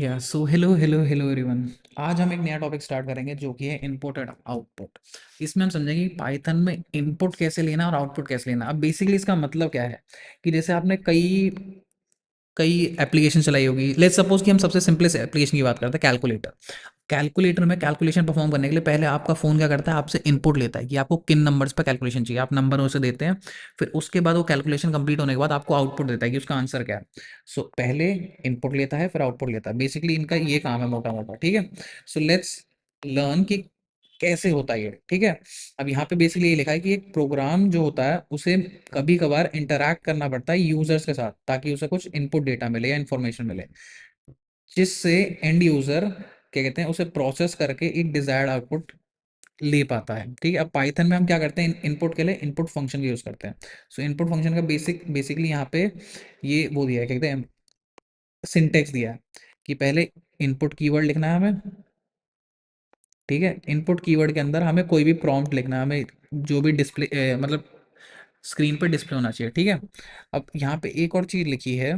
या so hello hello hello everyone. आज हम एक नया टॉपिक स्टार्ट करेंगे जो कि है इनपुट एंड आउटपुट। इसमें हम समझेंगे कि पाइथन में इनपुट कैसे लेना और आउटपुट कैसे लेना। अब बेसिकली इसका मतलब क्या है कि जैसे आपने कई कई एप्लीकेशन चलाई होगी। लेट्स सपोज कि हम सबसे सिंपलेस्ट एप्लीकेशन की बात करते हैं, कैलकुलेटर। कैलकुलेटर में कैलकुलेशन परफॉर्म करने के लिए पहले आपका फ़ोन क्या करता है, आपसे इनपुट लेता है कि आपको किन नंबर्स पर कैलकुलेशन चाहिए। आप नंबर उसे देते हैं, फिर उसके बाद वो कैलकुलेशन कंप्लीट होने के बाद आपको आउटपुट देता है कि उसका आंसर क्या है। सो पहले इनपुट लेता है, फिर आउटपुट लेता है। बेसिकली इनका ये काम है मोटा मोटा, ठीक है। सो लेट्स लर्न कि कैसे होता है ये, ठीक है। अब यहाँ पे बेसिकली ये लिखा है कि एक प्रोग्राम जो होता है उसे कभी कभार इंटरैक्ट करना पड़ता है यूजर्स के साथ, ताकि उसे कुछ इनपुट डेटा मिले या इन्फॉर्मेशन मिले, जिससे एंड यूजर क्या कहते हैं उसे प्रोसेस करके एक डिजायर्ड आउटपुट ले पाता है, ठीक है। अब पाइथन में हम क्या करते हैं, इनपुट के लिए इनपुट फंक्शन यूज करते हैं। सो इनपुट फंक्शन का बेसिकली यहाँ पे ये वो दिया है, क्या कहते हैं, सिंटेक्स दिया है कि पहले इनपुट कीवर्ड लिखना है हमें, ठीक है। इनपुट कीवर्ड के अंदर हमें कोई भी प्रॉम्प्ट लिखना है, हमें जो भी डिस्प्ले मतलब स्क्रीन पे डिस्प्ले होना चाहिए, ठीक है। अब यहाँ पे एक और चीज़ लिखी है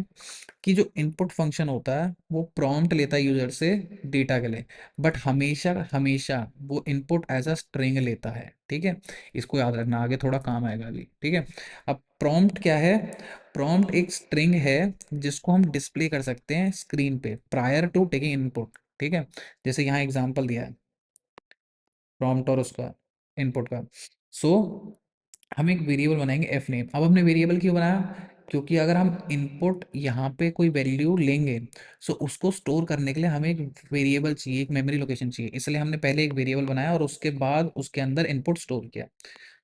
कि जो इनपुट फंक्शन होता है वो प्रॉम्प्ट लेता है यूजर से डेटा के लिए, बट हमेशा हमेशा वो इनपुट एज अ स्ट्रिंग लेता है, ठीक है। इसको याद रखना, आगे थोड़ा काम आएगा अभी, ठीक है। अब प्रॉम्प्ट क्या है? प्रॉम्प्ट एक स्ट्रिंग है जिसको हम डिस्प्ले कर सकते हैं स्क्रीन पे प्रायर टू टेकिंग इनपुट, ठीक है। जैसे यहाँ एग्जांपल दिया है प्रॉम्प्ट और उसका इनपुट का। सो हम एक वेरिएबल बनाएंगे एफ नेम। अब हमने वेरिएबल क्यों बनाया? क्योंकि अगर हम इनपुट यहाँ पे कोई वैल्यू लेंगे, सो उसको स्टोर करने के लिए हमें एक वेरिएबल चाहिए, एक मेमोरी लोकेशन चाहिए। इसलिए हमने पहले एक वेरिएबल बनाया और उसके बाद उसके अंदर इनपुट स्टोर किया।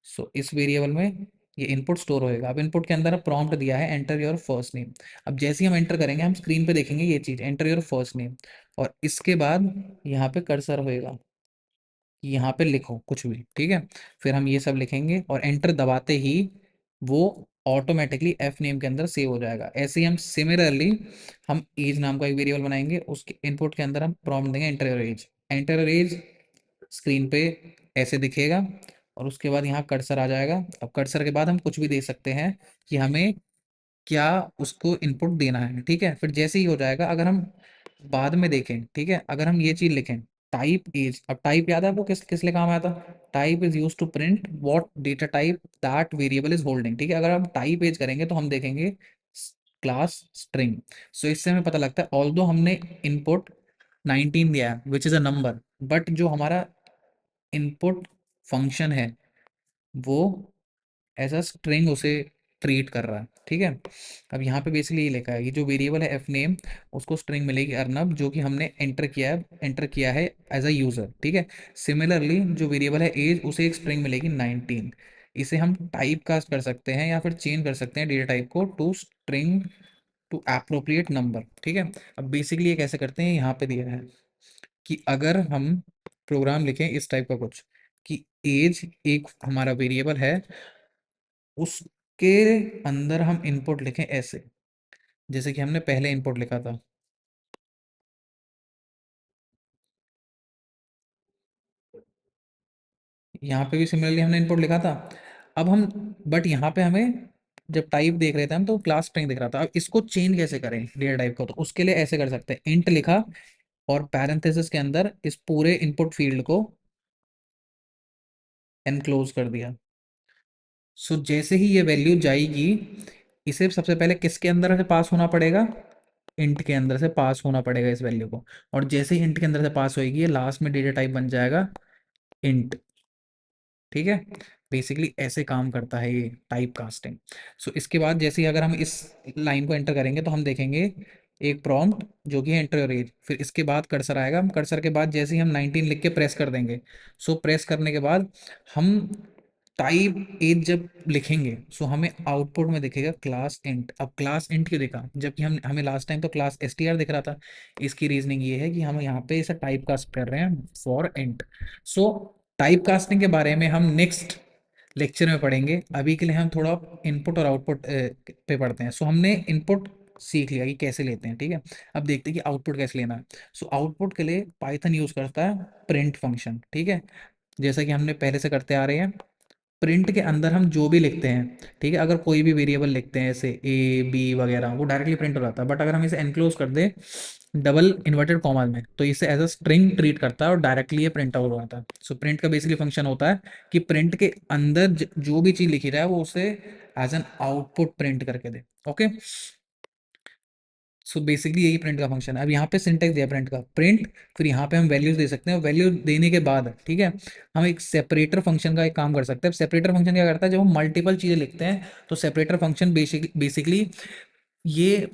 सो इस वेरिएबल में ये इनपुट स्टोर होएगा। अब इनपुट के अंदर प्रॉम्प्ट दिया है एंटर योर फर्स्ट नेम। अब जैसे ही हम एंटर करेंगे हम स्क्रीन पे देखेंगे ये चीज़, एंटर योर फर्स्ट नेम, और इसके बाद यहाँ पे कर्सर होएगा कि यहाँ पे लिखो कुछ भी, ठीक है। फिर हम ये सब लिखेंगे और एंटर दबाते ही वो ऑटोमेटिकली एफ नेम के अंदर सेव हो जाएगा। ऐसे ही हम सिमिलरली हम एज नाम का एक वेरिएबल बनाएंगे, उसके इनपुट के अंदर हम प्रॉम्प्ट देंगे enter your age. Enter your age screen पे ऐसे दिखेगा और उसके बाद यहाँ कर्सर आ जाएगा। अब कर्सर के बाद हम कुछ भी दे सकते हैं कि हमें क्या उसको इनपुट देना है, ठीक है। फिर जैसे ही हो जाएगा, अगर हम बाद में देखें, ठीक है, अगर हम ये चीज लिखें टाइप एज। अब टाइप याद है आपको किस किस लिए काम आया था? Type is use to print what data type that variable is holding, ठीक है। अगर हम टाइप एज करेंगे तो हम देखेंगे क्लास स्ट्रिंग। सो इससे हमें पता लगता है ऑल्दो हमने इनपुट 19 दिया है which is a number, but जो हमारा इनपुट फंक्शन है वो एज अ स्ट्रिंग उसे ट्रीट कर रहा है, ठीक है। अब यहाँ पे बेसिकली ये लिखा है कि जो वेरिएबल है एफ नेम, उसको स्ट्रिंग मिलेगी अर्नब, जो कि हमने एंटर किया है एज अ यूज़र, ठीक है। सिमिलरली जो वेरिएबल है एज, उसे एक स्ट्रिंग मिलेगी 19। इसे हम टाइप कास्ट कर सकते हैं या फिर चेंज कर सकते हैं डेटा टाइप को to string to appropriate number, ठीक है। अब बेसिकली ये कैसे करते हैं, यहाँ पे दिया है कि अगर हम प्रोग्राम लिखें इस टाइप का कुछ कि एज एक हमारा वेरिएबल है, उसके अंदर हम इनपुट लिखें ऐसे, जैसे कि हमने पहले इनपुट लिखा था। यहाँ पे भी सिमिलरली हमने इनपुट लिखा था। अब हम बट यहाँ पे हमें जब टाइप देख रहे थे हम तो क्लास स्ट्रिंग दिख रहा था। अब इसको चेंज कैसे करें डेटा टाइप को? तो उसके लिए ऐसे कर सकते हैं, इंट लिखा और पैरेंथेसिस के अंदर इस पूरे इनपुट फील्ड को एनक्लोज कर दिया। सो जैसे ही ये वैल्यू जाएगी, इसे सबसे पहले किसके अंदर से पास होना पड़ेगा? इंट के अंदर से पास होना पड़ेगा इस वैल्यू को। और जैसे ही इंट के अंदर से पास होएगी, ये लास्ट में डेटा टाइप बन जाएगा इंट, ठीक है। बेसिकली ऐसे काम करता है ये टाइप कास्टिंग। सो इसके बाद जैसे ही अगर हम इस लाइन को एंटर करेंगे तो हम देखेंगे एक प्रॉम्प्ट जो कि है एंटर योर एज। फिर इसके बाद कर्सर आएगा, हम कर्सर के बाद जैसे ही हम 19 लिख के प्रेस कर देंगे, सो प्रेस करने के बाद हम टाइप एज जब लिखेंगे, सो हमें आउटपुट में दिखेगा क्लास इंट। अब क्लास इंट क्यों दिखा, जबकि हम हमें लास्ट टाइम तो क्लास एसटीआर दिख रहा था? इसकी रीजनिंग ये है कि हम यहाँ पे इसे टाइप कास्ट कर रहे हैं for int. So type casting के बारे में हम नेक्स्ट लेक्चर में पढ़ेंगे। अभी के लिए हम थोड़ा इनपुट और आउटपुट पे पढ़ते हैं। सो हमने इनपुट सीख लिया कि कैसे लेते हैं, ठीक है। अब देखते हैं कि आउटपुट कैसे लेना है। सो आउटपुट के लिए पाइथन यूज करता है प्रिंट फंक्शन, ठीक है, जैसा कि हमने पहले से करते आ रहे हैं। प्रिंट के अंदर हम जो भी लिखते हैं, ठीक है, अगर कोई भी वेरिएबल लिखते हैं ऐसे ए बी वगैरह, वो डायरेक्टली प्रिंट हो जाता है। बट अगर हम इसे एनक्लोज कर दें डबल इन्वर्टेड कॉमा में, तो इसे एज अ स्ट्रिंग ट्रीट करता है और डायरेक्टली ये प्रिंट आउट हो जाता है। सो प्रिंट का बेसिकली फंक्शन होता है कि प्रिंट के अंदर जो भी चीज़ लिखी रहा है वो उसे एज एन आउटपुट प्रिंट करके दे। ओके, सो बेसिकली यही प्रिंट का फंक्शन है। अब यहाँ पे सिंटेक्स दिया प्रिंट का, प्रिंट, फिर यहाँ पे हम वैल्यूज दे सकते हैं, और वैल्यू देने के बाद, ठीक है, हम एक सेपरेटर फंक्शन का एक काम कर सकते हैं। सेपरेटर फंक्शन क्या करता है, जब हम मल्टीपल चीज़ें लिखते हैं तो सेपरेटर फंक्शन बेसिकली ये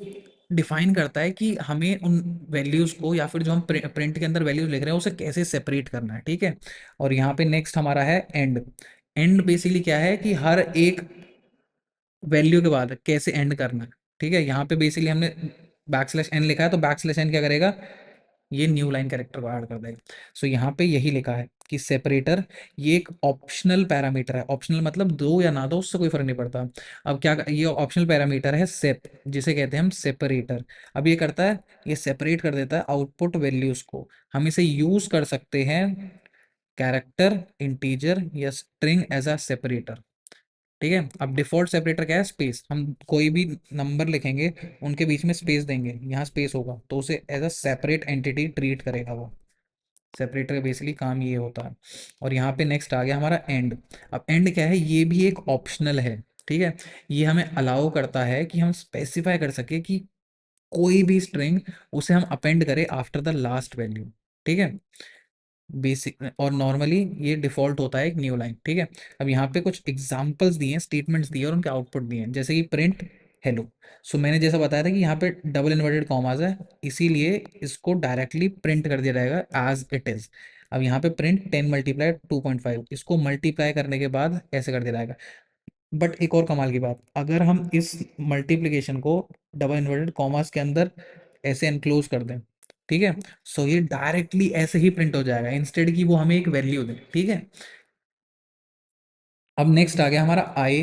डिफाइन करता है कि हमें उन वैल्यूज़ को, या फिर जो हम प्रिंट के अंदर वैल्यूज लिख रहे हैं उसे कैसे सेपरेट करना है, ठीक है। और यहाँ पे नेक्स्ट हमारा है एंड। एंड बेसिकली क्या है कि हर एक वैल्यू के बाद कैसे एंड करना है, ठीक है। यहाँ पे बेसिकली हमने बैक स्लैश एन लिखा है, तो बैक स्लैश एन क्या करेगा, ये न्यू लाइन कैरेक्टर को ऐड कर देगा। सो यहाँ पे यही लिखा है कि सेपरेटर ये एक ऑप्शनल पैरामीटर है। ऑप्शनल मतलब दो या ना दो, उससे कोई फर्क नहीं पड़ता। अब क्या, ये ऑप्शनल पैरामीटर है सेप, जिसे कहते हैं हम सेपरेटर। अब ये करता है, ये सेपरेट कर देता है आउटपुट वैल्यूज को। हम इसे यूज कर सकते हैं कैरेक्टर, इंटीजर या स्ट्रिंग एज अ सेपरेटर, ठीक है। अब डिफॉल्ट सेपरेटर क्या है, स्पेस। हम कोई भी नंबर लिखेंगे उनके बीच में स्पेस देंगे, यहाँ स्पेस होगा तो उसे as a separate entity treat करेगा वो। सेपरेटर का बेसिकली काम ये होता है। और यहाँ पे नेक्स्ट आ गया हमारा एंड। अब एंड क्या है, ये भी एक ऑप्शनल है, ठीक है। ये हमें अलाउ करता है कि हम स्पेसिफाई कर सके कि कोई भी स्ट्रिंग उसे हम अपेंड करें आफ्टर द लास्ट वैल्यू, ठीक है। बेसिक और नॉर्मली ये डिफॉल्ट होता है एक न्यू लाइन, ठीक है। अब यहाँ पे कुछ एग्जांपल्स दिए हैं, स्टेटमेंट्स दिए और उनके आउटपुट दिए हैं, जैसे कि प्रिंट हेलो। सो मैंने जैसा बताया था कि यहाँ पे डबल इन्वर्टेड कॉमास है, इसीलिए इसको डायरेक्टली प्रिंट कर दिया जाएगा एज इट इज। अब यहाँ पे प्रिंट 10 × 2.5, इसको मल्टीप्लाई करने के बाद ऐसे कर दिया जाएगा। बट एक और कमाल की बात, अगर हम इस मल्टीप्लिकेशन को डबल इन्वर्टेड कॉमास के अंदर ऐसे एनक्लोज कर दें, ठीक है, सो ये डायरेक्टली ऐसे ही प्रिंट हो जाएगा, इंस्टेड की वो हमें एक वैल्यू दे, ठीक है। अब नेक्स्ट आ गया हमारा I,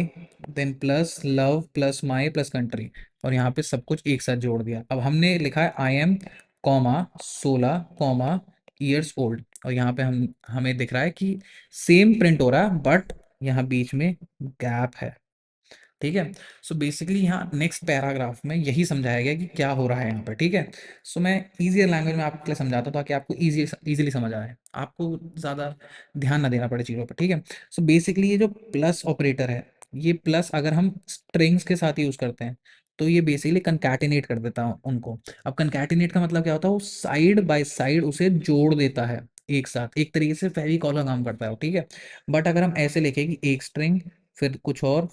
then plus love plus my plus country, और यहाँ पे सब कुछ एक साथ जोड़ दिया। अब हमने लिखा है I am comma 16 comma years old, और यहाँ पे हमें दिख रहा है कि सेम प्रिंट हो रहा है, बट यहाँ बीच में गैप है, ठीक है। सो बेसिकली यहाँ नेक्स्ट पैराग्राफ में यही समझाया गया कि क्या हो रहा है यहाँ पर, ठीक है। सो मैं इजियर लैंग्वेज में आपके लिए समझाता हूँ ताकि आपको इजीली समझ आए, आपको ज़्यादा ध्यान ना देना पड़े चीज़ों पर, ठीक है। सो बेसिकली ये जो प्लस ऑपरेटर है, ये प्लस अगर हम स्ट्रिंग्स के साथ यूज़ करते हैं तो ये बेसिकली कंकैटिनेट कर देता है उनको। अब कंकैटिनेट का मतलब क्या होता है, वो साइड बाय साइड उसे जोड़ देता है एक साथ, एक तरीके से फेविकॉल का काम करता है वो, ठीक है। बट अगर हम ऐसे लिखें कि एक स्ट्रिंग फिर कुछ और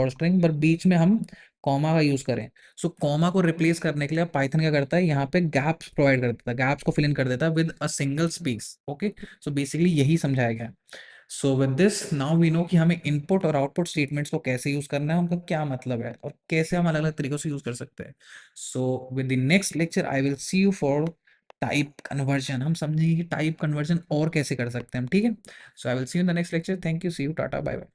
स्ट्रिंग, पर बीच में हम कॉमा का यूज करें, सो कॉमा को रिप्लेस करने के लिए पाइथन क्या करता है, यहाँ पे गैप्स प्रोवाइड कर देता है, गैप्स को फिल इन कर देता है with a single space. Okay, so basically यही समझाया गया है। So with this now we know कि हमें इनपुट और आउटपुट स्टेटमेंट्स को कैसे यूज करना है, उनका क्या मतलब है, और कैसे हम अलग अलग तरीकों से यूज कर सकते हैं। So with the next lecture I will see you for type conversion. हम समझेंगे कि टाइप कन्वर्जन और कैसे कर सकते हैं हम, ठीक है। So I will see you in the next lecture. Thank you, see you, tata, bye bye.